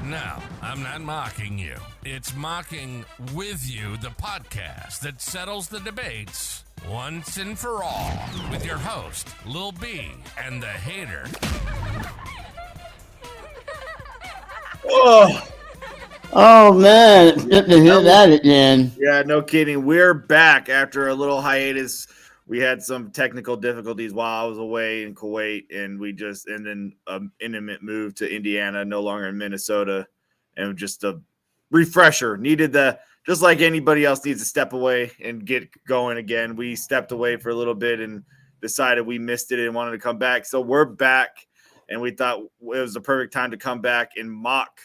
No, I'm not mocking you. It's Mocking With You, the podcast that settles the debates once and for all. With your host, Lil B, and the hater. Oh man, it's good to hear that again. Yeah, no kidding. We're back after a little hiatus. We had some technical difficulties while I was away in Kuwait, and then an intimate move to Indiana, no longer in Minnesota, and just a refresher. Just like anybody else needs to step away and get going again. We stepped away for a little bit and decided we missed it and wanted to come back. So we're back, and we thought it was the perfect time to come back and mock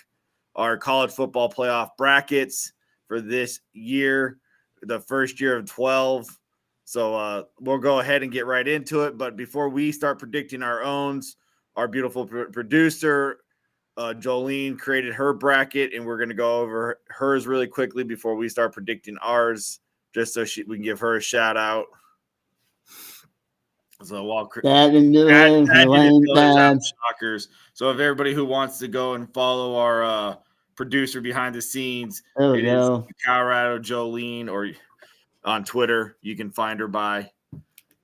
our college football playoff brackets for this year, the first year of 12. So we'll go ahead and get right into it. But before we start predicting our owns, our beautiful producer, Jolene, created her bracket, and we're going to go over hers really quickly before we start predicting ours, just so we can give her a shout out. So while shockers. So if everybody who wants to go and follow our producer behind the scenes, it is Colorado Jolene, or on Twitter, you can find her by.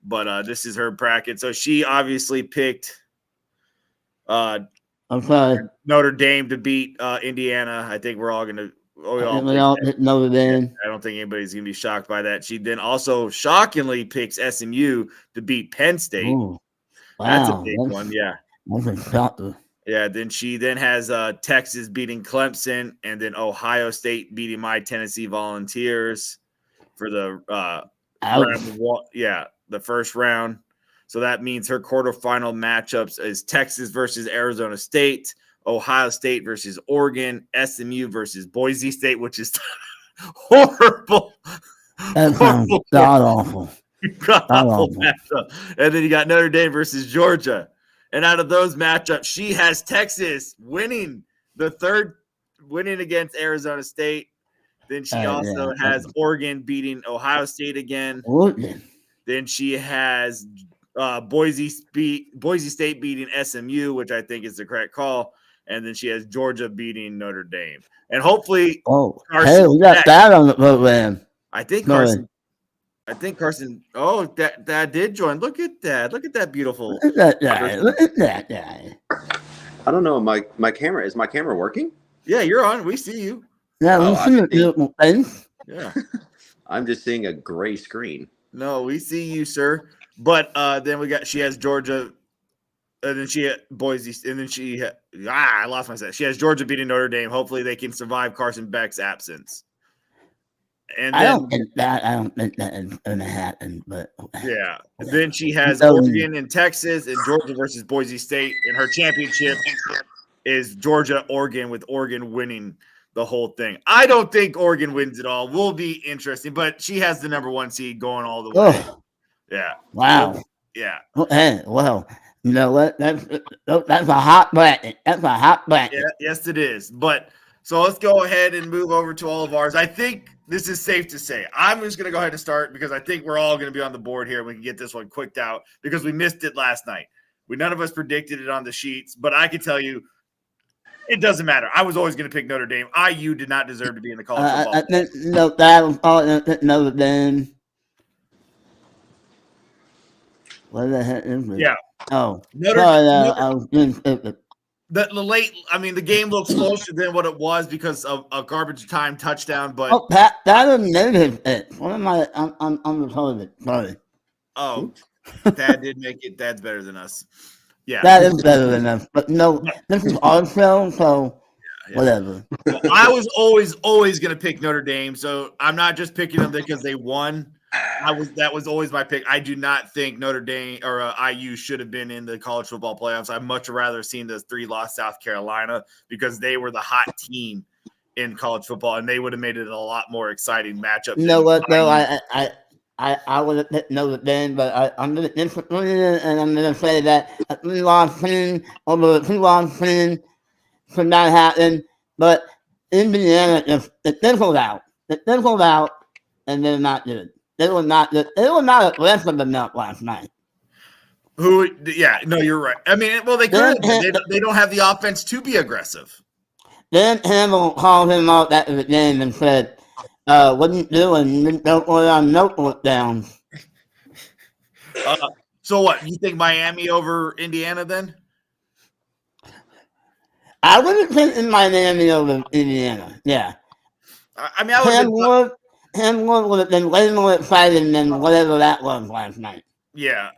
But this is her bracket. So she obviously picked Notre Dame to beat Indiana. I think we're all going to. Notre Dame. I don't think anybody's going to be shocked by that. She then also shockingly picks SMU to beat Penn State. Ooh, wow. That's a big one. Yeah. That's a shocker. Yeah, then she has Texas beating Clemson, and then Ohio State beating my Tennessee Volunteers for the the first round. So that means her quarterfinal matchups is Texas versus Arizona State, Ohio State versus Oregon, SMU versus Boise State, which is horrible. That sounds god-awful. Matchup. And then you got Notre Dame versus Georgia. And out of those matchups, she has Texas winning against Arizona State. Then she also has Oregon beating Ohio State again. Oregon. Then she has Boise State beating SMU, which I think is the correct call. And then she has Georgia beating Notre Dame. And hopefully, we got that on the program. I think Carson. Oh, that did join. Look at that. Look at that beautiful. Look at that guy. I don't know. My camera, is my camera working? Yeah, you're on. We see you. Yeah, we see your beautiful face. Yeah. I'm just seeing a gray screen. No, we see you, sir. But then she has Georgia, and then she had Boise, and then I lost my set. She has Georgia beating Notre Dame. Hopefully they can survive Carson Beck's absence. And then, I don't think that is going to happen. But yeah, then she has Oregon and Texas, and Georgia versus Boise State, and her championship is Georgia-Oregon, with Oregon winning the whole thing. I don't think Oregon wins it all. Will be interesting, but she has the number one seed going all the way. Yeah. Wow. Yeah. Well, you know what? That's a hot bracket. That's a hot bracket. Yeah, yes, it is. But so let's go ahead and move over to all of ours. I think this is safe to say. I'm just going to go ahead and start because I think we're all going to be on the board here. We can get this one quicked out because we missed it last night. None of us predicted it on the sheets, but I can tell you it doesn't matter. I was always going to pick Notre Dame. IU did not deserve to be in the college football. No, that was all Notre Dame. What the heck is it? Yeah. Oh, the game looks closer than what it was because of a garbage time touchdown. But that eliminated it. What am I? I'm the toilet. Sorry. Oh, Dad did make it. Dad's better than us. Yeah, that is better than us. But no, this is our show, so whatever. Well, I was always going to pick Notre Dame, so I'm not just picking them because they won. That was always my pick. I do not think Notre Dame or IU should have been in the college football playoffs. I'd much rather seen the 3-loss South Carolina because they were the hot team in college football, and they would have made it a lot more exciting matchup. You know what? No, I would have picked Notre Dame, but I'm going to disappoint and I'm going to say that a 3-loss team over a 2-loss team should not happen. But Indiana it fizzled out. It fizzled out, and they're not good. They were not aggressive enough last night. Yeah, no, you're right. I mean, well, they could. They don't have the offense to be aggressive. Then Hamill called him out after the game and said, "What are you doing? You don't want on notebook down." So what? You think Miami over Indiana then? I wouldn't put in Miami over Indiana. Yeah, I mean, I would. Hamwood would have been way more exciting than whatever that was last night. Yeah.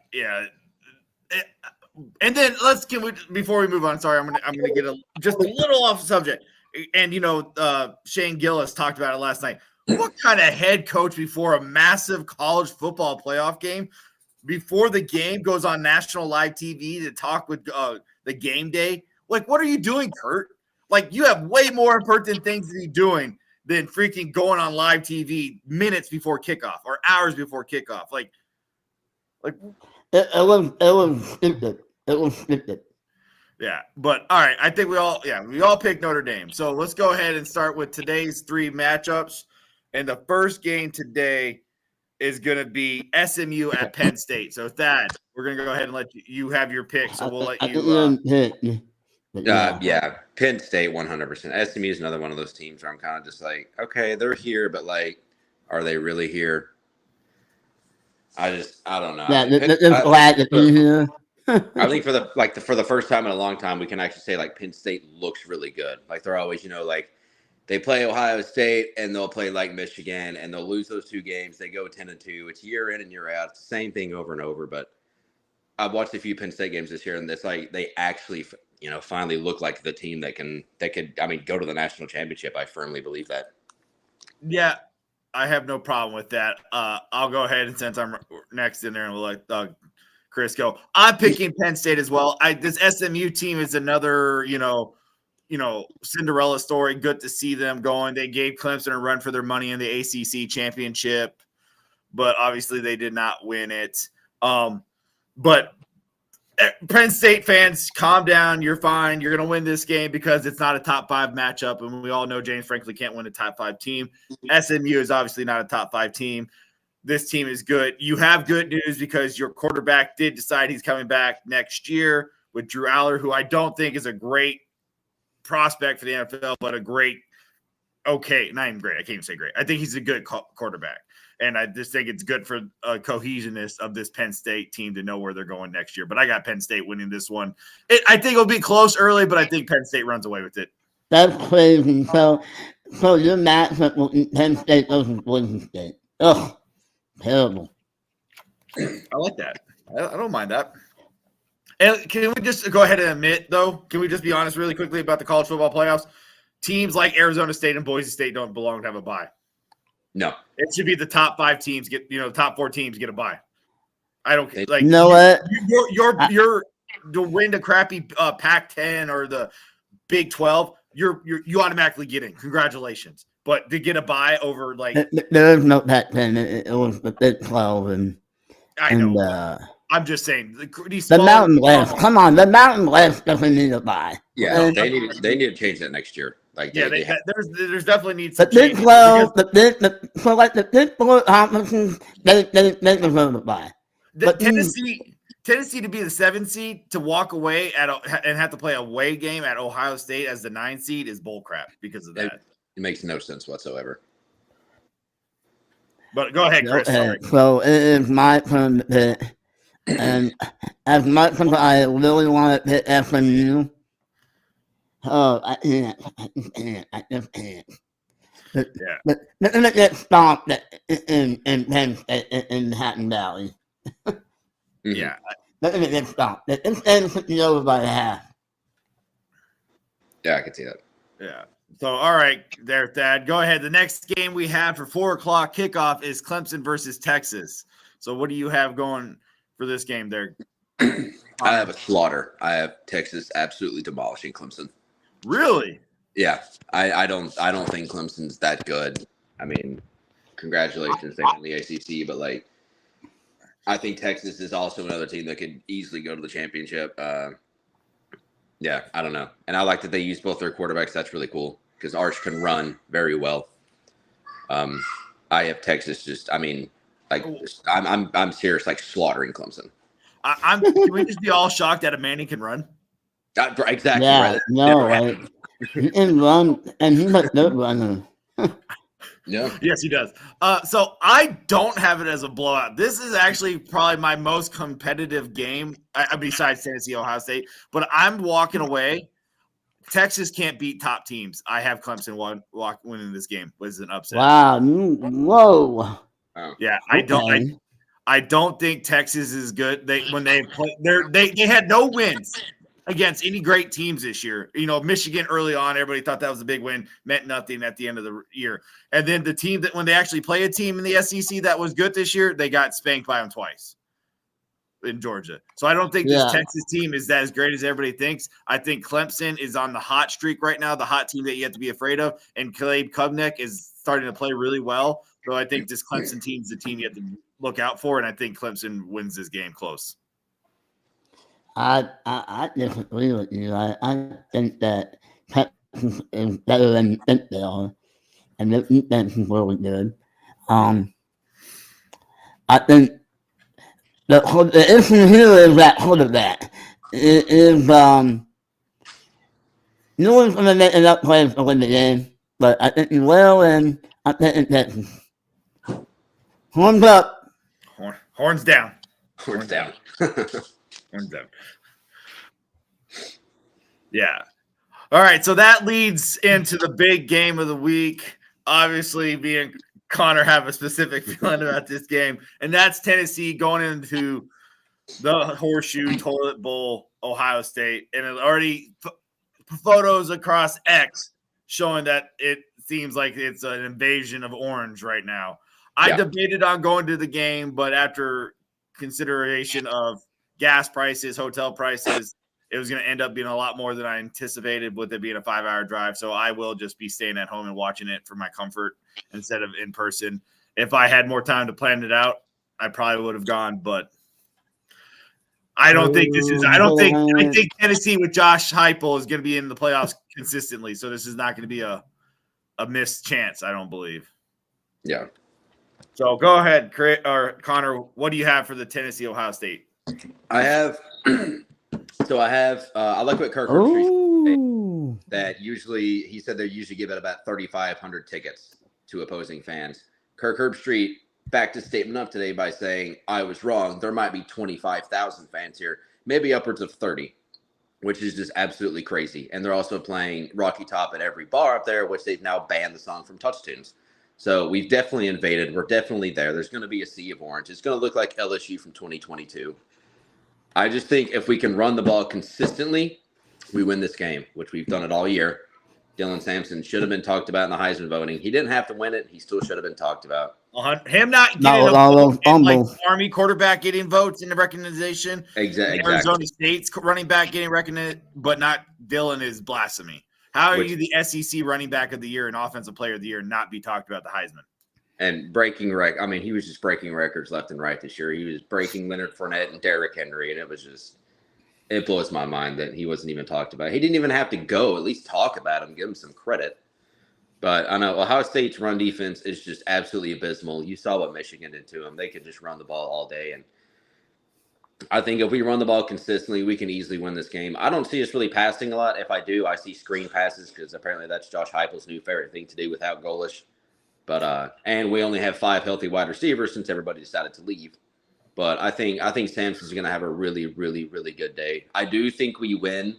And then before we move on. Sorry, I'm gonna get just a little off the subject. And Shane Gillis talked about it last night. What kind of head coach before a massive college football playoff game, before the game goes on national live TV to talk with the game day? Like, what are you doing, Kurt? Like, you have way more important things to be doing than freaking going on live TV minutes before kickoff or hours before kickoff. Like it was stupid. It was stupid. Yeah, but all right. I think we all picked Notre Dame. So let's go ahead and start with today's 3 matchups. And the first game today is going to be SMU at Penn State. So Thad, we're going to go ahead and let you have your pick. So we'll let you. Yeah, Penn State 100%. SMU is another one of those teams where I'm kind of just like, okay, they're here, but like, are they really here? I don't know. Yeah, they're glad to be here. I think for the first time in a long time, we can actually say like Penn State looks really good. Like they're always, like they play Ohio State and they'll play like Michigan and they'll lose those 2 games. They go 10-2. It's year in and year out. It's the same thing over and over. But I've watched a few Penn State games this year, and it's like they actually, finally look like the team that could go to the national championship. I firmly believe that. Yeah, I have no problem with that. I'll go ahead, and since I'm next in there, and we'll let Chris go. I'm picking Penn State as well. This SMU team is another, Cinderella story. Good to see them going. They gave Clemson a run for their money in the ACC championship, but obviously they did not win it. But Penn State fans, calm down. You're fine. You're going to win this game because it's not a top 5 matchup, and we all know James Franklin can't win a top 5 team. SMU is obviously not a top 5 team. This team is good. You have good news because your quarterback did decide he's coming back next year with Drew Aller, who I don't think is a great prospect for the NFL, but not even great. I can't even say great. I think he's a good quarterback. And I just think it's good for cohesionness of this Penn State team to know where they're going next year. But I got Penn State winning this one. I think it'll be close early, but I think Penn State runs away with it. That's crazy. So your matchup with Penn State versus Boise State. Ugh, terrible. I like that. I don't mind that. And can we just go ahead and admit, though, can we just be honest really quickly about the college football playoffs? Teams like Arizona State and Boise State don't belong to have a bye. No, it should be the top 5 teams top 4 teams get a bye. I don't like. You know what? You're to win the crappy Pac-10 or the Big 12. You automatically get in. Congratulations. But to get a bye over like there is no Pac-10. It was the Big 12 and I know. I'm just saying the Mountain West. Come on, the Mountain West doesn't need a bye. Yeah, they need to change that next year. Like there's definitely needs to change. The Big 4 conferences, they deserve a bye. But Tennessee to be the 7th seed to walk away and have to play a away game at Ohio State as the 9th seed is bullcrap because of that. It makes no sense whatsoever. But go ahead, Chris. So it is my turn to pick. And as much as I really want to pick SMU, I just can't. But let me get stomped in Penn State in Hatton Valley. Yeah. Let me get stomped. This game should be over by half. Yeah, I can see that. Yeah. So, all right, there, Thad. Go ahead. The next game we have for 4:00 kickoff is Clemson versus Texas. So, what do you have going for this game there? I have a slaughter. I have Texas absolutely demolishing Clemson. Really? Yeah. I don't think Clemson's that good. I mean, congratulations, they won the ACC, but like, I think Texas is also another team that could easily go to the championship. Yeah, I don't know. And I like that they use both their quarterbacks. That's really cool because Arch can run very well. I have Texas I'm serious, like slaughtering Clemson. Can we just be all shocked that a Manning can run? Exactly. Yeah, right. no, right. He can run, and he's a good runner. Yeah. Yes, he does. So I don't have it as a blowout. This is actually probably my most competitive game besides Tennessee, Ohio State. But I'm walking away. Texas can't beat top teams. I have Clemson winning this game. Was an upset. Wow. Whoa. Oh. Yeah, Okay. I don't think Texas is good. They had no wins against any great teams this year. You know, Michigan early on, everybody thought that was a big win, meant nothing at the end of the year. And then the team that when they actually play a team in the SEC that was good this year, they got spanked by them twice in Georgia. So I don't think this Texas team is as great as everybody thinks. I think Clemson is on the hot streak right now, the hot team that you have to be afraid of. And Caleb Kubnek is starting to play really well. So I think this Clemson team is the team you have to look out for. And I think Clemson wins this game close. I disagree with you. I think that Texas is better than you think they are. And their defense is really good. I think the issue here is that quarterback. It is no one's going to make enough plays to win the game, but I think he will, and I think Texas. Horns up. Horns down. Horns down. Horns down. Yeah. All right, so that leads into the big game of the week. Obviously, me and Connor have a specific feeling about this game, and that's Tennessee going into the Horseshoe Toilet Bowl, Ohio State, and it already photos across X showing that it seems like it's an invasion of orange right now. I debated on going to the game, but after consideration of gas prices, hotel prices, it was going to end up being a lot more than I anticipated with it being a 5-hour drive. So I will just be staying at home and watching it for my comfort instead of in person. If I had more time to plan it out, I probably would have gone, but I don't think this is – I think Tennessee with Josh Heupel is going to be in the playoffs consistently. So this is not going to be a missed chance, I don't believe. Yeah. So go ahead, Connor. What do you have for the Tennessee Ohio State? I have I like what Kirk Herbstreit said, that usually he said they usually give it about 3,500 tickets to opposing fans. Kirk Herbstreit backed his statement up today by saying, I was wrong. There might be 25,000 fans here, maybe upwards of 30, which is just absolutely crazy. And they're also playing Rocky Top at every bar up there, which they've now banned the song from Touch Tunes. So we've definitely invaded. We're definitely there. There's going to be a sea of orange. It's going to look like LSU from 2022. I just think if we can run the ball consistently, we win this game, which we've done it all year. Dylan Sampson should have been talked about in the Heisman voting. He didn't have to win it. He still should have been talked about. Him not getting a vote, like Army quarterback getting votes in the recognition. Exactly. Arizona State's running back getting recognized, but not Dylan is blasphemy. How are you the SEC running back of the year and offensive player of the year not be talked about the Heisman? And breaking I mean, he was just breaking records left and right this year. He was breaking Leonard Fournette and Derrick Henry, and it was just – it blows my mind that he wasn't even talked about. He didn't even have to go. At least talk about him, give him some credit. But I know Ohio State's run defense is just absolutely abysmal. You saw what Michigan did to them. They could just run the ball all day. And I think if we run the ball consistently, we can easily win this game. I don't see us really passing a lot. If I do, I see screen passes because apparently that's Josh Heupel's new favorite thing to do without Golish. But and we only have 5 healthy wide receivers since everybody decided to leave. But I think Sampson's going to have a really, really, really good day. I do think we win.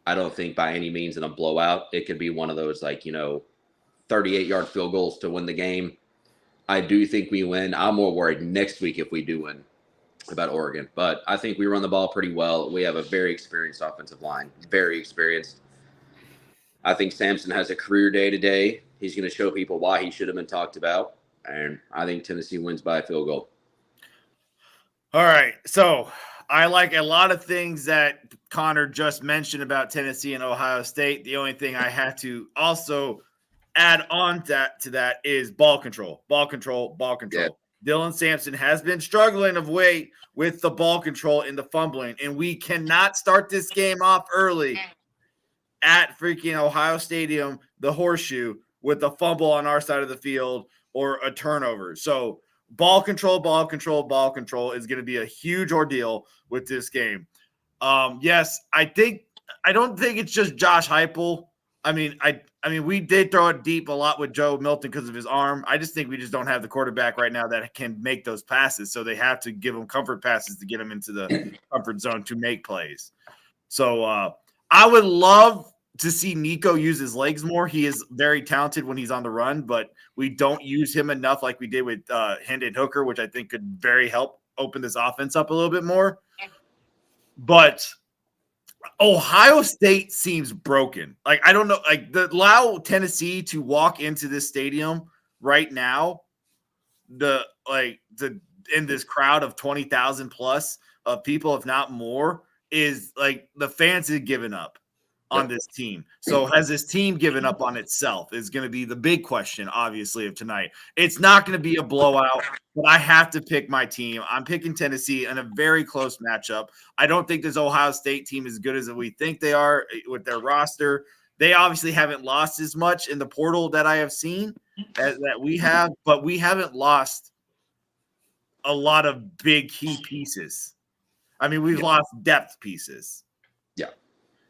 I don't think by any means in a blowout. It could be one of those 38-yard field goals to win the game. I do think we win. I'm more worried next week if we do win about Oregon. But I think we run the ball pretty well. We have a very experienced offensive line. Very experienced. I think Sampson has a career day today. He's going to show people why he should have been talked about. And I think Tennessee wins by a field goal. All right. So I like a lot of things that Connor just mentioned about Tennessee and Ohio State. The only thing I had to also add on to that is ball control. Ball control. Yeah. Dylan Sampson has been struggling of late with the ball control and the fumbling. And we cannot start this game off early at freaking Ohio Stadium, the Horseshoe, with a fumble on our side of the field or a turnover. So ball control is going to be a huge ordeal with this game. Yes, I don't think it's just Josh Heupel. I mean, we did throw it deep a lot with Joe Milton because of his arm. I just think we just don't have the quarterback right now that can make those passes. So they have to give him comfort passes to get him into the comfort zone to make plays. So I would love to see Nico use his legs more. He is very talented when he's on the run, but we don't use him enough like we did with Hendon Hooker, which I think could very help open this offense up a little bit more. But Ohio State seems broken. Like, I don't know, like allow Tennessee to walk into this stadium right now, in this crowd of 20,000 plus of people, if not more, is like the fans have given up on this team. So has this team given up on itself is going to be the big question, obviously, of tonight. It's not going to be a blowout, but I have to pick my team. I'm picking Tennessee in a very close matchup. I don't think this Ohio State team is as good as we think they are with their roster. They obviously haven't lost as much in the portal that I have seen that we have, but we haven't lost a lot of big key pieces. I mean, we've lost depth pieces. Yeah.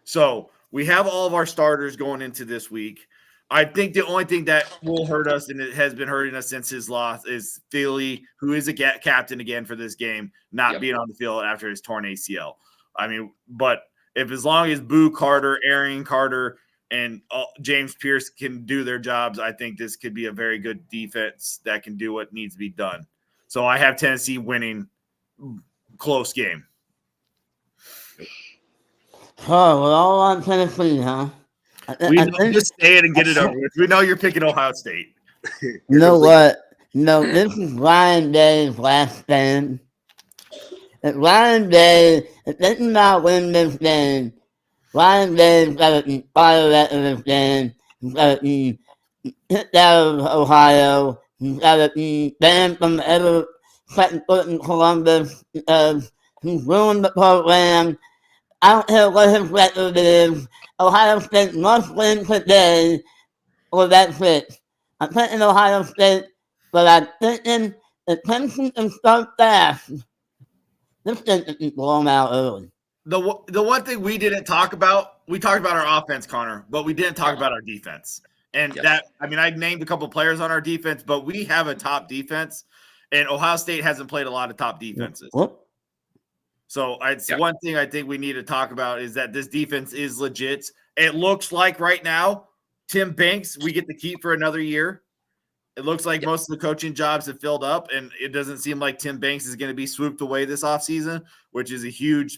So we have all of our starters going into this week. I think the only thing that will hurt us, and it has been hurting us since his loss, is Philly, who is a captain again for this game, not being on the field after his torn ACL. I mean, but if as long as Boo Carter, Arian Carter, and James Pierce can do their jobs, I think this could be a very good defense that can do what needs to be done. So I have Tennessee winning close game. Oh, we're all on Tennessee, huh? Just say it and get it over with. We know you're picking Ohio State. You know what? No, this is Ryan Day's last stand. If Ryan Day, if they cannot win this game, Ryan Day's got to be fired at this game. He's got to be kicked out of Ohio. He's got to be banned from ever setting foot in Columbus because he's ruined the program. I don't care what his record is. Ohio State must win today, or that's it. I'm picking Ohio State, but I'm thinking if Tennessee can start fast, this thing can be blown out early. The one thing we didn't talk about, we talked about our offense, Connor, but we didn't talk about our defense. And I named a couple players on our defense, but we have a top defense, and Ohio State hasn't played a lot of top defenses. What? So it's one thing I think we need to talk about is that this defense is legit. It looks like right now, Tim Banks, we get to keep for another year. It looks like most of the coaching jobs have filled up, and it doesn't seem like Tim Banks is going to be swooped away this offseason, which is a huge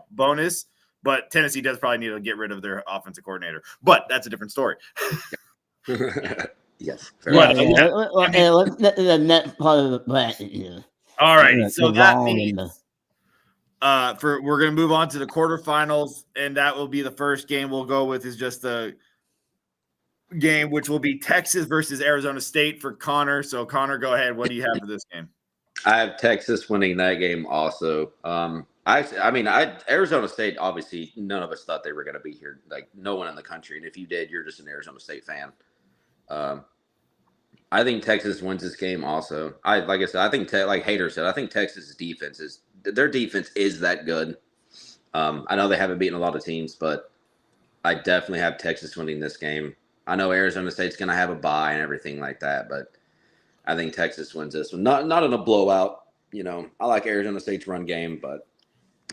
bonus. But Tennessee does probably need to get rid of their offensive coordinator. But that's a different story. Yes. Let's get to the next part of the bracket here. All right. So that means we're going to move on to the quarterfinals, and that will be the first game we'll go with is just the game, which will be Texas versus Arizona State for Connor. So, Connor, go ahead. What do you have for this game? I have Texas winning that game also. Arizona State, obviously, none of us thought they were going to be here. Like, no one in the country. And if you did, you're just an Arizona State fan. I think Texas wins this game also. I think, like Hader said, I think Texas' defense is that good. I know they haven't beaten a lot of teams, but I definitely have Texas winning this game. I know Arizona State's going to have a bye and everything like that, but I think Texas wins this one. Not in a blowout. You know, I like Arizona State's run game, but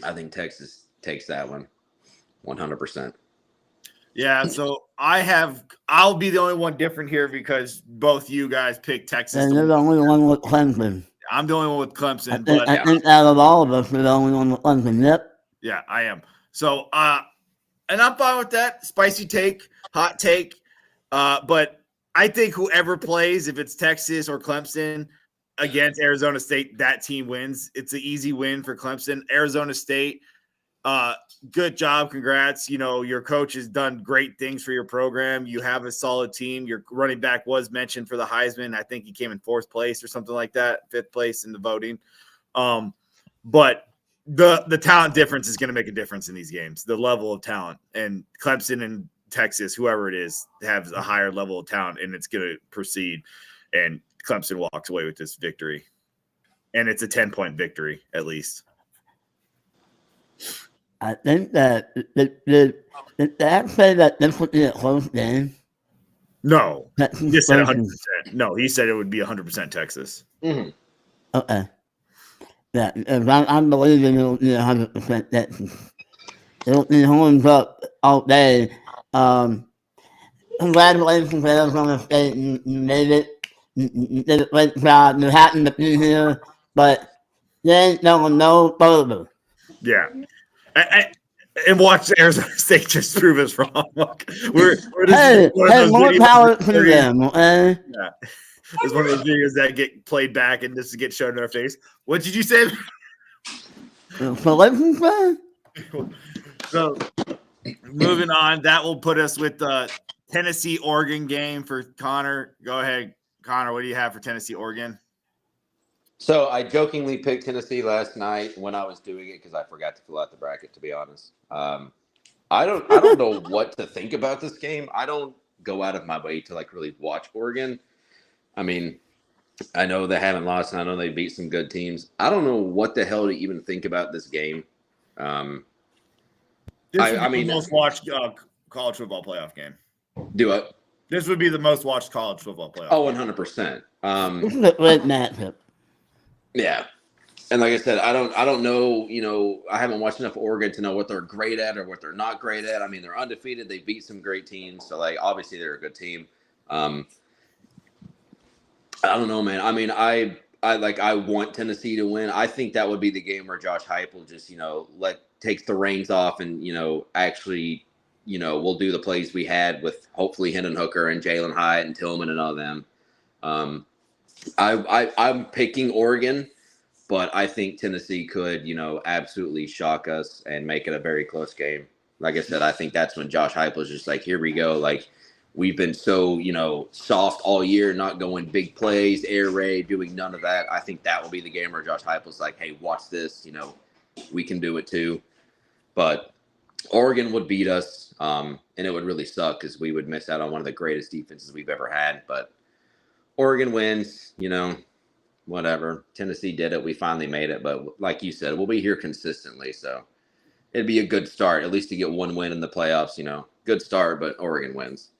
I think Texas takes that one 100%. Yeah, so I'll be the only one different here because both you guys picked Texas. And you're the only one with Clemson. I'm the only one with Clemson. I think out of all of us, you're the only one with Clemson. Yep. Yeah, I am. So, and I'm fine with that. Spicy take, hot take. But I think whoever plays, if it's Texas or Clemson against Arizona State, that team wins. It's an easy win for Clemson. Arizona State, good job. Congrats. You know, your coach has done great things for your program. You have a solid team. Your running back was mentioned for the Heisman. I think he came in 4th place or something like that, 5th place in the voting. But the talent difference is going to make a difference in these games, the level of talent. And Clemson and Texas, whoever it is, has a higher level of talent, and it's going to proceed. And Clemson walks away with this victory. And it's a 10-point victory, at least. I think that did that say that this would be a close game? No, Texas he just said 100%. versus- No, he said it would be 100% Texas. Mm-hmm. Okay. Yeah, because I'm believing it'll be 100% Texas. It'll be horns up all day. Congratulations to Arizona State. You made it. You did a great job. You happened to be here, but you ain't going no further. Yeah. And watch Arizona State just prove us wrong. We're Hey, one of those more videos power to where them, okay? Yeah. It's one of those videos that get played back and just get shown in our face. What did you say? So listen, man. So moving on, that will put us with the Tennessee-Oregon game for Connor. Go ahead, Connor. What do you have for Tennessee-Oregon? So I jokingly picked Tennessee last night when I was doing it because I forgot to fill out the bracket. To be honest, I don't know what to think about this game. I don't go out of my way to like really watch Oregon. I mean, I know they haven't lost, and I know they beat some good teams. I don't know what the hell to even think about this game. This would I be mean, the most watched college football playoff game. do it. This would be the most watched college football playoff. Oh, game. 100%. This is a great matchup. Yeah. And like I said, I don't know, I haven't watched enough Oregon to know what they're great at or what they're not great at. I mean, they're undefeated. They beat some great teams. So like, obviously they're a good team. I don't know, man. I mean, I want Tennessee to win. I think that would be the game where Josh Heupel will just, takes the reins off and, actually, we'll do the plays we had with hopefully Hendon Hooker and Jalen Hyatt and Tillman and all of them. I'm picking Oregon, but I think Tennessee could, absolutely shock us and make it a very close game. Like I said, I think that's when Josh Heupel is just like, here we go. Like, we've been so, soft all year, not going big plays, air raid, doing none of that. I think that will be the game where Josh Heupel's like, hey, watch this. We can do it too. But Oregon would beat us, and it would really suck because we would miss out on one of the greatest defenses we've ever had. But Oregon wins, whatever. Tennessee did it. We finally made it. But like you said, we'll be here consistently. So it'd be a good start, at least to get one win in the playoffs. Good start, but Oregon wins.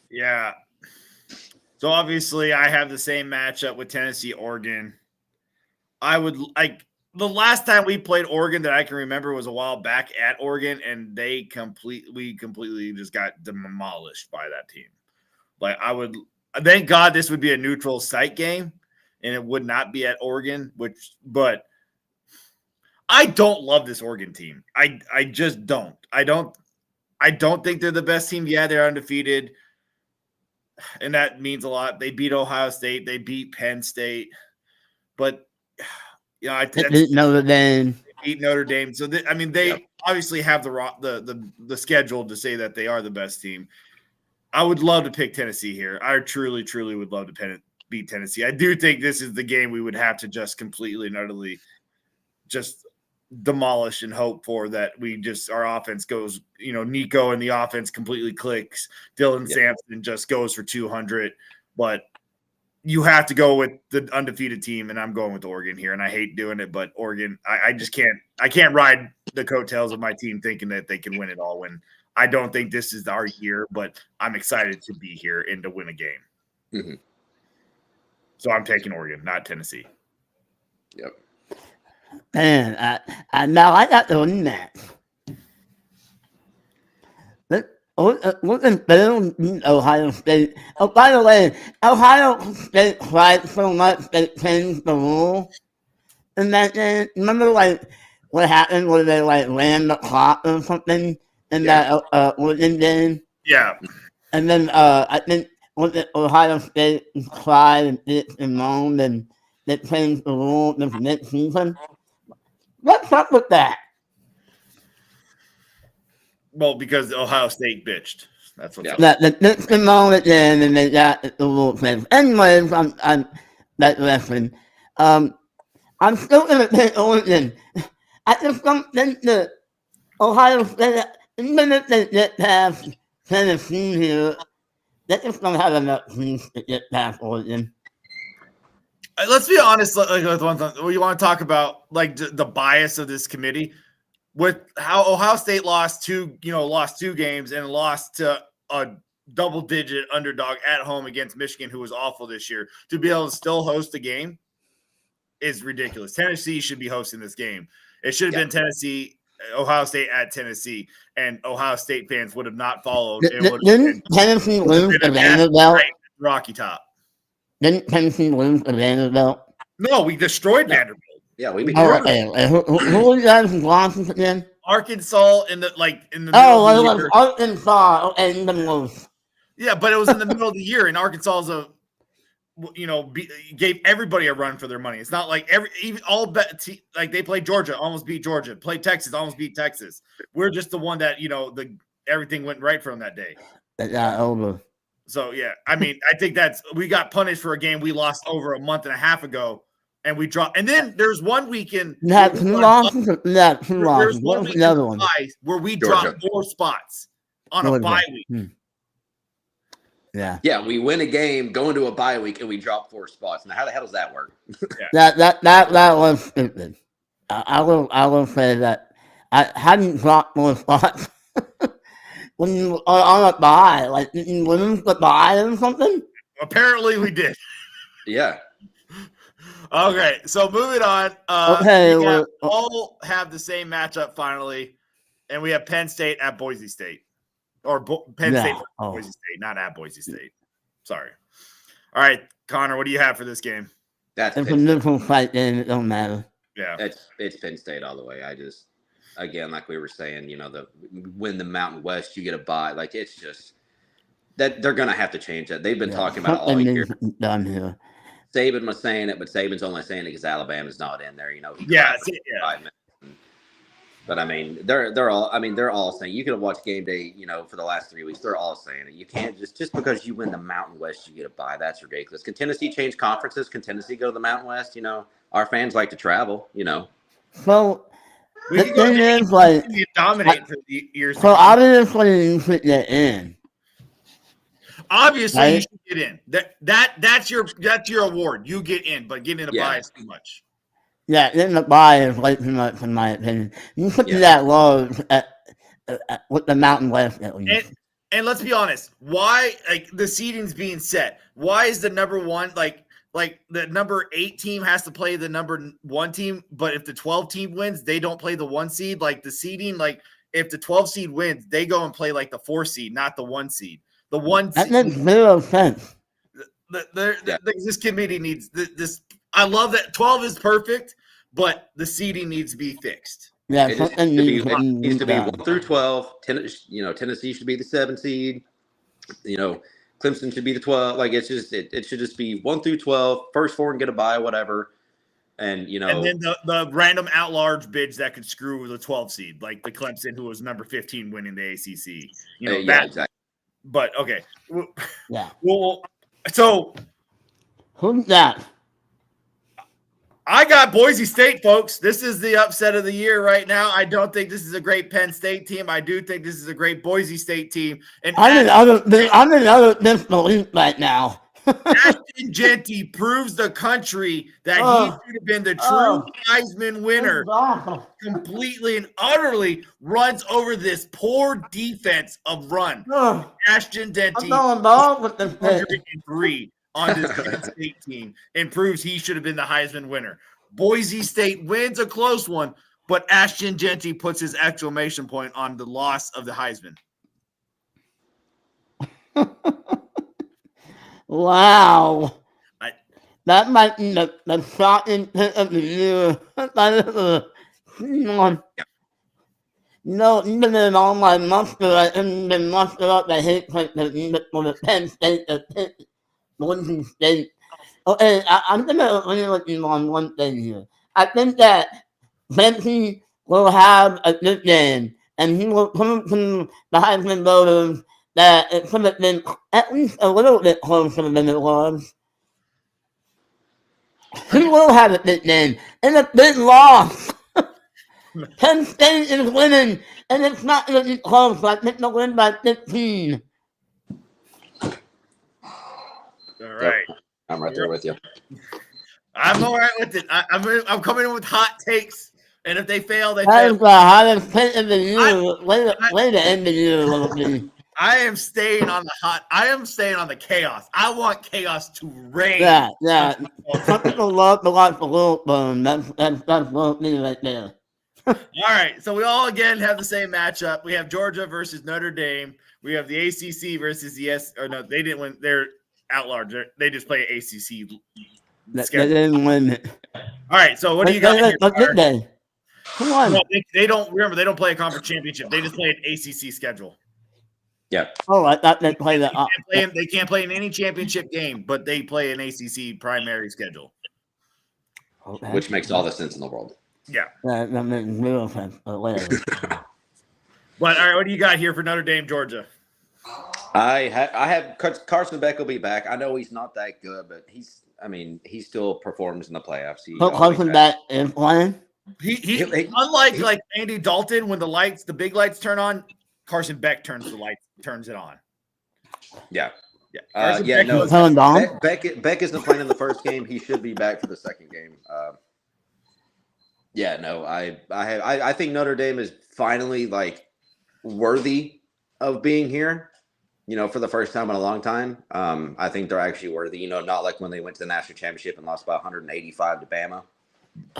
Yeah. So obviously I have the same matchup with Tennessee, Oregon. I would like the last time we played Oregon that I can remember was a while back at Oregon, and we completely just got demolished by that team. Like thank God this would be a neutral site game and it would not be at Oregon, but I don't love this Oregon team. I just don't. I don't think they're the best team. Yeah, they're undefeated. And that means a lot. They beat Ohio State. They beat Penn State. But, I think beat Notre Dame. Beat Notre Dame. So, they obviously have the schedule to say that they are the best team. I would love to pick Tennessee here. I truly, truly would love to beat Tennessee. I do think this is the game we would have to just completely and utterly just demolish and hope for that our offense goes, Nico and the offense completely clicks. Dylan Sampson just goes for 200, but you have to go with the undefeated team, and I'm going with Oregon here. And I hate doing it, but Oregon, I just can't ride the coattails of my team thinking that they can win it all when I don't think this is our year, but I'm excited to be here and to win a game. Mm-hmm. So I'm taking Oregon, not Tennessee. Yep. Man, now I got the rematch. Look at Ohio State. Oh, by the way, Ohio State tried so much they changed the rule. And that game, remember what happened where they ran the clock or something in that Oregon game? Yeah. And then I think Ohio State tried and bitched and moaned and they changed the rule this next season. What's up with that? Well, because Ohio State bitched. That's what's up. The moment then, and they got the rule changed. Anyways, I'm that lesson. I'm still gonna pick Oregon. I just don't think that Ohio State, even if they get past Tennessee here, they just don't have enough teams to get past Oregon. Let's be honest. With one thing, we want to talk about the bias of this committee. with how Ohio State lost two games and lost to a double-digit underdog at home against Michigan, who was awful this year, to be able to still host a game is ridiculous. Tennessee should be hosting this game. It should have been Ohio State at Tennessee, and Ohio State fans would have not followed. Didn't Tennessee lose to Vanderbilt? Rocky Top. Didn't Tennessee lose to Vanderbilt? No, we destroyed Vanderbilt. Yeah, we beat Who were you guys losses again? Arkansas in the middle Oh, of it the was year. Arkansas and the most. Yeah, but it was in the middle of the year, and Arkansas gave everybody a run for their money. It's not like they played Georgia, almost beat Georgia, played Texas, almost beat Texas. We're just the one that everything went right for them that day. Yeah, over. So yeah, I mean, I think we got punished for a game we lost over a month and a half ago, and we dropped. And then there's one weekend. Two losses. What was the other one? Where we Georgia. dropped 4 spots on a bye week. Yeah. Yeah, we win a game, go into a bye week, and we drop 4 spots. Now, how the hell does that work? That was stupid. I will say that I hadn't dropped 4 spots when you are on a bye. Like, did you lose the bye or something? Apparently, we did. Yeah. Okay, so moving on. We all have the same matchup finally, and we have Penn State at Boise State. Or Penn State for Boise State, not at Boise State. Sorry. All right, Connor, what do you have for this game? It's a neutral fight game. It don't matter. Yeah. It's Penn State all the way. Again, like we were saying, win the Mountain West, you get a bye. Like, it's just that they're going to have to change that. They've been talking about it all year. Done here. Saban was saying it, but Saban's only saying it because Alabama's not in there. Yeah. 5 minutes. But I mean, they're all saying, you could have watched game day, for the last 3 weeks. They're all saying it. You can't just because you win the Mountain West, you get a bye. That's ridiculous. Can Tennessee change conferences? Can Tennessee go to the Mountain West? Our fans like to travel. So we the thing is, like, dominate for the years. So obviously you should get in. Obviously, right? You should get in. That's your award. You get in, but getting in a bye is too much. Yeah, getting the bye is way too much, in my opinion. You should do that low with the Mountain West at least. And let's be honest, why the seeding's being set? Why is the number 1 like the number 8 team has to play the number 1 team, but if the 12 team wins, they don't play the 1 seed? Like the seeding, like if the 12 seed wins, they go and play like the 4 seed, not the 1 seed. The 1 that makes zero sense. This committee needs this. I love that 12 is perfect, but the seeding needs to be fixed. Yeah, it needs to be 1 through 12. Tennessee should be the 7 seed. Clemson should be the 12. Like, it's just it should just be 1 through 12. First 4 and get a bye, whatever. And and then the random at-large bids that could screw the 12 seed, like the Clemson, who was number 15 winning the ACC. Exactly. But okay, yeah. Well, so who's that? I got Boise State, folks. This is the upset of the year right now. I don't think this is a great Penn State team. I do think this is a great Boise State team. And I'm in other disbelief right now. Ashton Jeanty proves the country that he should have been the true Heisman winner. Completely and utterly runs over this poor defense of run. Ashton Jeanty, 103 on this Penn State team, and proves he should have been the Heisman winner. Boise State wins a close one, but Ashton Jeanty puts his exclamation point on the loss of the Heisman. Wow. That might be the shocking pick of the year. Even in all my muster, I haven't been mustered up the hate pick for the Penn State to pick Boise State. Okay, I'm going to agree with you on one thing here. I think that Benson will have a good game, and he will prove to the Heisman voters that it could have been at least a little bit closer than it was. He will have a big game, and a big loss. Penn State is winning, and it's not going to be close. I think they'll win by 15. All right. I'm right there with you. I'm all right with it. I'm coming in with hot takes And if they fail, they That fail. is the hottest pick of the year. Way to end the year, little B. I am staying on the hot. I am staying on the chaos. I want chaos to reign. Yeah. Some people love to watch the little bone. That's little B right there. All right. So we all again have the same matchup. We have Georgia versus Notre Dame. We have the ACC versus the they didn't win. They're at large. They just play ACC. They schedule. didn't win it. All right. So what do you got here? But did they? Come on. No, they don't remember. They don't play a conference championship. They just play an ACC schedule. Yeah. Oh, I thought they played They can't play in any championship game, but they play an ACC primary schedule. Okay. Which makes all the sense in the world. Yeah. That makes real sense. But whatever. But all right, what do you got here for Notre Dame, Georgia? I have Carson Beck will be back. I know he's not that good, but he still performs in the playoffs. Carson Beck is playing. He unlike like Andy Dalton, when the big lights turn on, Carson Beck turns it on. Yeah. Beck isn't playing in the first game. He should be back for the second game. I think Notre Dame is finally like worthy of being here. For the first time in a long time. I think they're actually worthy. Not like when they went to the national championship and lost by 185 to Bama.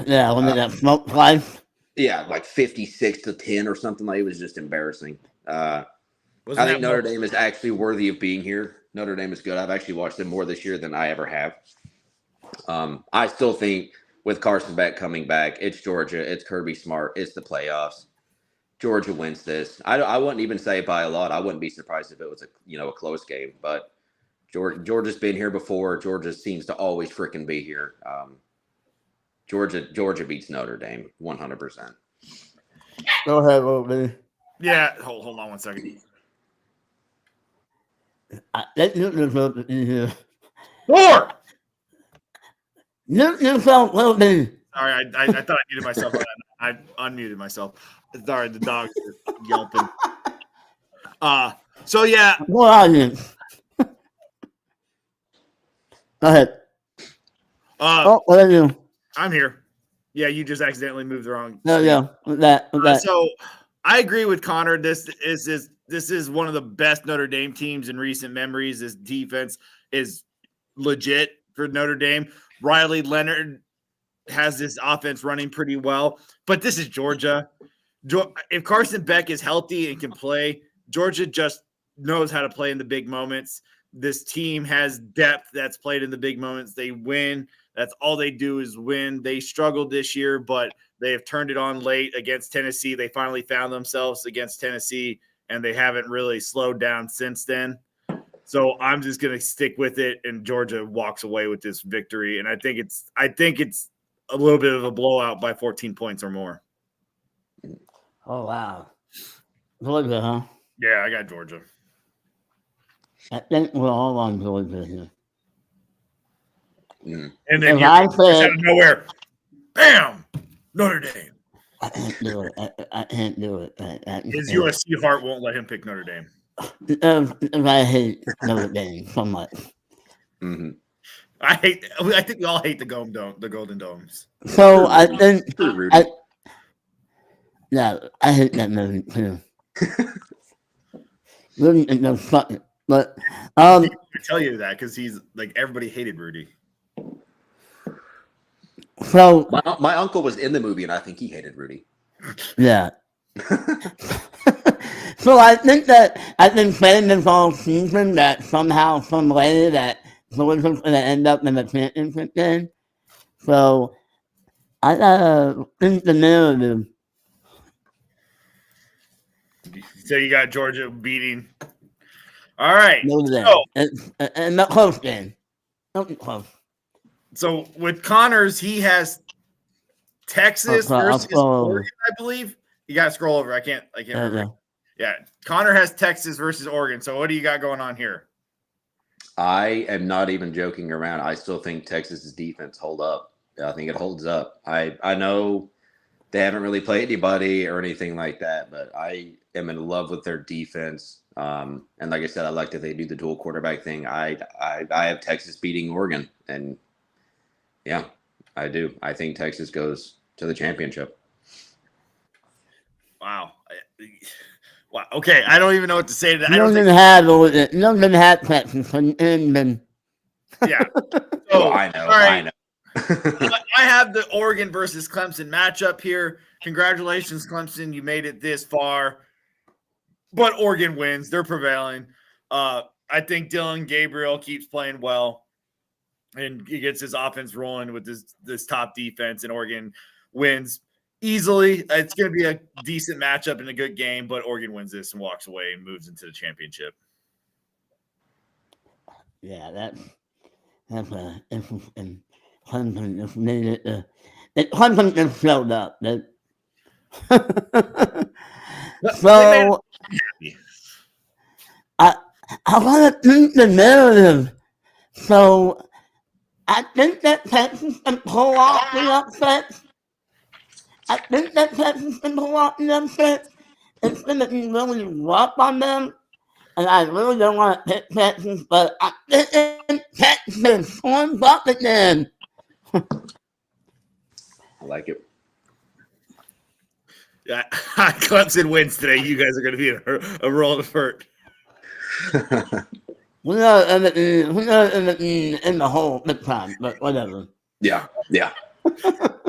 Yeah, when they got smoked twice. Yeah, like 56-10 or something. Like it was just embarrassing. I think Notre Dame is actually worthy of being here. Notre Dame is good. I've actually watched them more this year than I ever have. I still think with Carson Beck coming back, it's Georgia, it's Kirby Smart, it's the playoffs. Georgia wins this. I wouldn't even say by a lot. I wouldn't be surprised if it was a close game. But Georgia's been here before. Georgia seems to always freaking be here. Georgia beats Notre Dame 100%. Go ahead, little B. Yeah, hold on one second. Four. Little B. Sorry, I thought I muted myself. I unmuted myself. Sorry, the dogs are yelping. So yeah. What are you? Go ahead. What are you? I'm here. Yeah, you just accidentally moved the wrong. No, with that. So I agree with Connor. This is one of the best Notre Dame teams in recent memories. This defense is legit for Notre Dame. Riley Leonard has this offense running pretty well, but this is Georgia. If Carson Beck is healthy and can play, Georgia just knows how to play in the big moments. This team has depth that's played in the big moments. They win. That's all they do is win. They struggled this year, but they have turned it on late against Tennessee. They finally found themselves against Tennessee, and they haven't really slowed down since then. So I'm just going to stick with it, and Georgia walks away with this victory. And I think it's a little bit of a blowout by 14 points or more. Oh, wow. Georgia, huh? Yeah, I got Georgia. I think we're all on Georgia here. And then I out of nowhere, bam, Notre Dame. I can't do it. I can't do it. His USC heart won't let him pick Notre Dame. I hate Notre Dame so much. Mm-hmm. I think we all hate the Golden Domes. So I think I hate that movie too. Rudy is no fucking. But I tell you that because he's like everybody hated Rudy. So my uncle was in the movie, and I think he hated Rudy. Yeah. So I think I've been saying this all season that somehow, some way, that Georgia's going to end up in the championship game. So I gotta think the narrative. So you got Georgia beating. All right. And not close game. Not close. So with Connors, he has Texas versus Oregon, I believe. You got to scroll over. I can't remember. Yeah. Connor has Texas versus Oregon. So what do you got going on here? I am not even joking around. I still think Texas's defense hold up. I think it holds up. I know they haven't really played anybody or anything like that, but I am in love with their defense. And like I said, I like that they do the dual quarterback thing. I have Texas beating Oregon, and yeah, I do. I think Texas goes to the championship. Wow. Wow. Okay, I don't even know what to say to that. You don't even have Texas and Yeah. Well, I know. All right. I know. I have the Oregon versus Clemson matchup here. Congratulations, Clemson. You made it this far. But Oregon wins. They're prevailing. I think Dylan Gabriel keeps playing well, and he gets his offense rolling with this top defense, and Oregon wins easily. It's going to be a decent matchup and a good game, but Oregon wins this and walks away and moves into the championship. yeah, that's interesting. Clemson just made it. Clemson just showed up. So I want to think the narrative. So I think that Texas can pull off the upset. I think that Texas can pull off the upset. It's going to be really rough on them. And I really don't want to pick Texas, but I think Texas forms up again. I like it. Yeah, Clemson wins today. You guys are going to be a roll of hurt. We're not in the hole big time, but whatever. Yeah.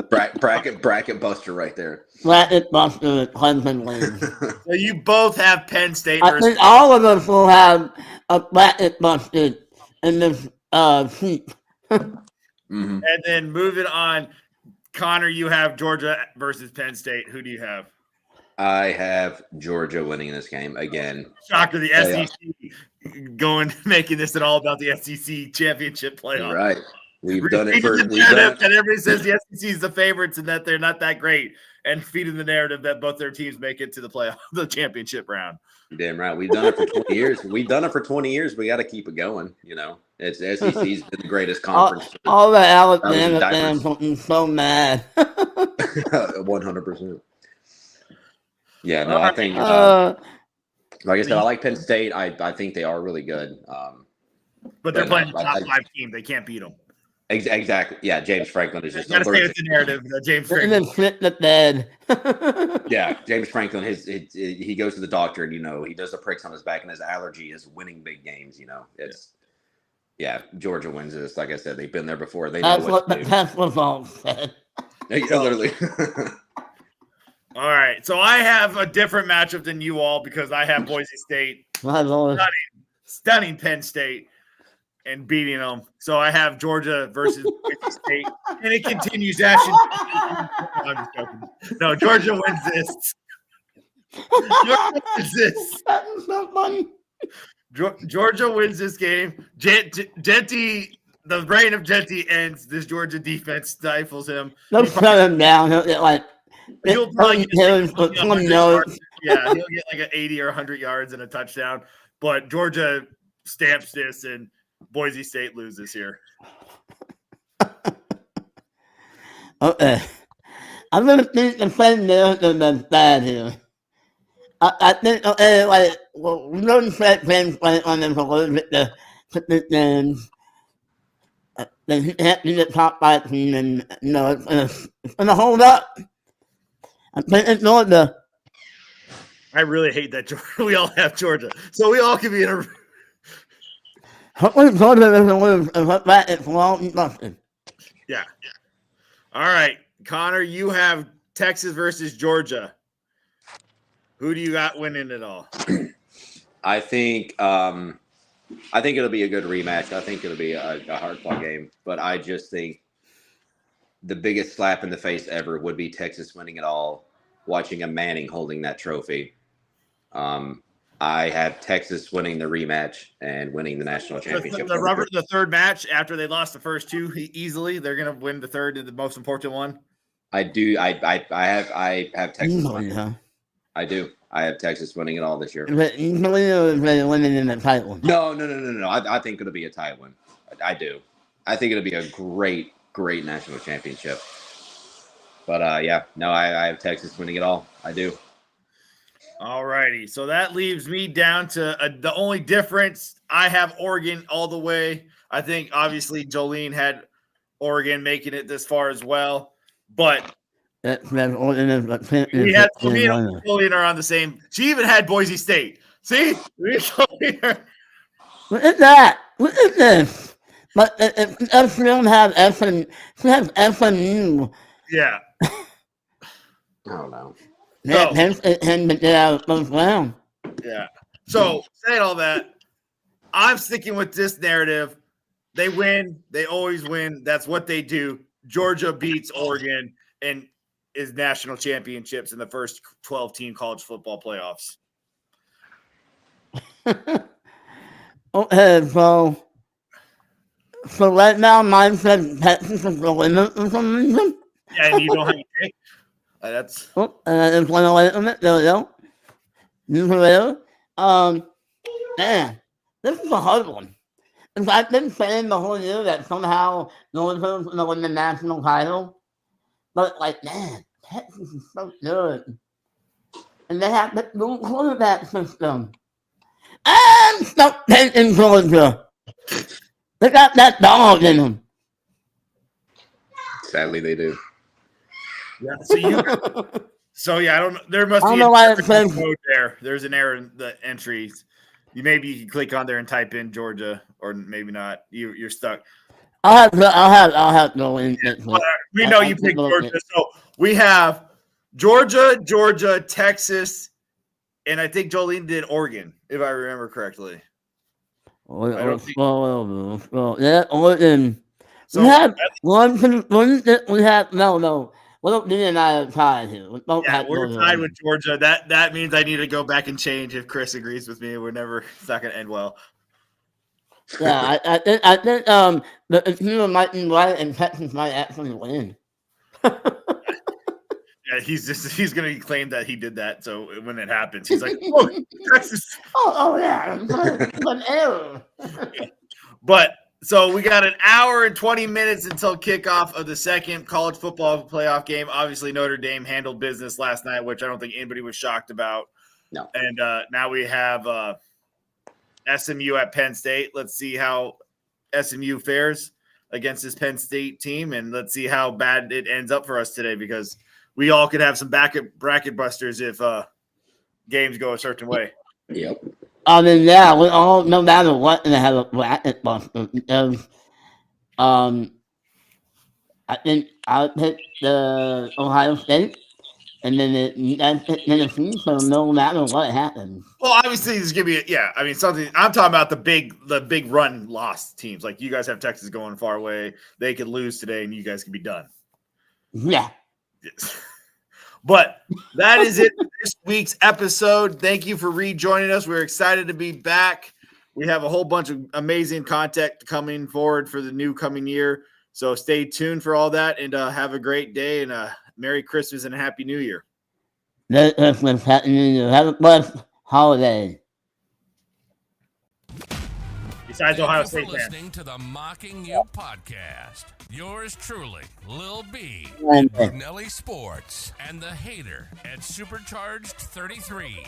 Bracket buster right there. Bracket buster, Clemson wins. So you both have Penn State. I think all of us will have a bracket buster in this sheet. And then moving on, Connor, you have Georgia versus Penn State. Who do you have? I have Georgia winning this game again. Shocker, the SEC making this all about the SEC championship playoff. Right. We've done it and everybody says the SEC is the favorites and that they're not that great, and feeding the narrative that both their teams make it to the championship round. Damn right. We've done it for 20 years. We got to keep it going. It's SEC's been the greatest conference. All the Alabama fans are so mad. 100%. Yeah, no, I think like I said, I like Penn State. I think they are really good. But they're playing the top 5 team. They can't beat them. Exactly. Yeah, James Franklin is just. Got to stay with the narrative. James Franklin. And then flip the bed. Yeah, James Franklin. He goes to the doctor and he does the pricks on his back, and his allergy is winning big games. Georgia wins this. Like I said, they've been there before. They know what to do. That's what all said. Literally. All right, so I have a different matchup than you all because I have Boise State stunning Penn State and beating them. So I have Georgia versus Boise State, and it continues. I'm just joking. No, Georgia wins this. Georgia wins this. That's so funny. Georgia wins this game. Genty, the reign of Genty ends. This Georgia defense stifles him. They'll shut him down. He'll probably get he'll get like an 80 or 100 yards and a touchdown. But Georgia stamps this, and Boise State loses here. Okay. I'm going to think the same narrative that's bad here. I think, we don't set Penn State on them a little bit to put this in. They have to be the top 5 team, and, it's going to hold up. I think it's Georgia. I really hate that we all have Georgia. So we all can be in a... Hopefully Georgia doesn't lose and put back it's well busted. Yeah. All right. Connor, you have Texas versus Georgia. Who do you got winning it all? I think it'll be a good rematch. I think it'll be a hard-fought game. But I just think the biggest slap in the face ever would be Texas winning it all, watching a Manning holding that trophy. I have Texas winning the rematch and winning the national championship. The third match after they lost the first 2 easily, they're going to win the third and the most important one. I do. I have Texas. Yeah. I do. I have Texas winning it all this year. But easily or winning in the title? No. I think it'll be a tie win. I do. I think it'll be a great national championship. But I have Texas winning it all. I do. All righty. So that leaves me down to the only difference. I have Oregon all the way. I think obviously Jolene had Oregon making it this far as well. But We had me and Napoleon are on the same. She even had Boise State. See, we totally are. What is that? What is this? But if she don't have she has SMU. Yeah. I don't know. That hence it can get out of first round. Yeah. So saying all that, I'm sticking with this narrative. They win. They always win. That's what they do. Georgia beats Oregon and is national championships in the first 12-team college football playoffs. Okay, so right now mine says Texas is the winner for some reason. Yeah, and you don't have a pick. That's I just went away from it. There we go. Man, this is a hard one. Because I've been saying the whole year that somehow Georgia's going to win the national title. But, like, man, Texas is so good. And they have the new quarterback system. And stop taking Georgia. They got that dog in them. Sadly, they do. yeah. So I don't know. There must I be don't know why it says code there. There's an error in the entries. Maybe you can click on there and type in Georgia, or maybe not. You're stuck. I'll have to go in. We know you picked Georgia, so we have Georgia, Texas, and I think Jolene did Oregon, if I remember correctly. Yeah, Oregon. So We have no. Well, me and I are tied here. we're tied with Georgia. That means I need to go back and change if Chris agrees with me. It's not going to end well. Yeah, I think the team might be right, and Texas might actually win. Yeah, he's going to claim that he did that. So when it happens, he's like, "Oh, Texas." Yeah, an error. But so we got an hour and 20 minutes until kickoff of the second college football playoff game. Obviously, Notre Dame handled business last night, which I don't think anybody was shocked about. No. And now we have SMU at Penn State. Let's see how SMU fares against this Penn State team, and let's see how bad it ends up for us today, because we all could have some bracket busters if games go a certain way. Yep. I mean, yeah, we all, no matter what, going to have a bracket buster because I think I'll pick the Ohio State, and then you guys pick Tennessee, so no matter what happens. Well, obviously, there's gonna be something. I'm talking about the big run loss teams. Like, you guys have Texas going far away; they could lose today, and you guys could be done. Yeah. Yes. But that is it for this week's episode. Thank you for rejoining us. We're excited to be back. We have a whole bunch of amazing content coming forward for the new coming year. So stay tuned for all that, and have a great day, and Merry Christmas and a Happy New Year. Merry Christmas, Happy New Year. Have a blessed holiday. Besides Ohio Thank you State for fans. listening to the Mocking You podcast. Yours truly, Lil B, And, Nelly Sports, and the hater at Supercharged 33.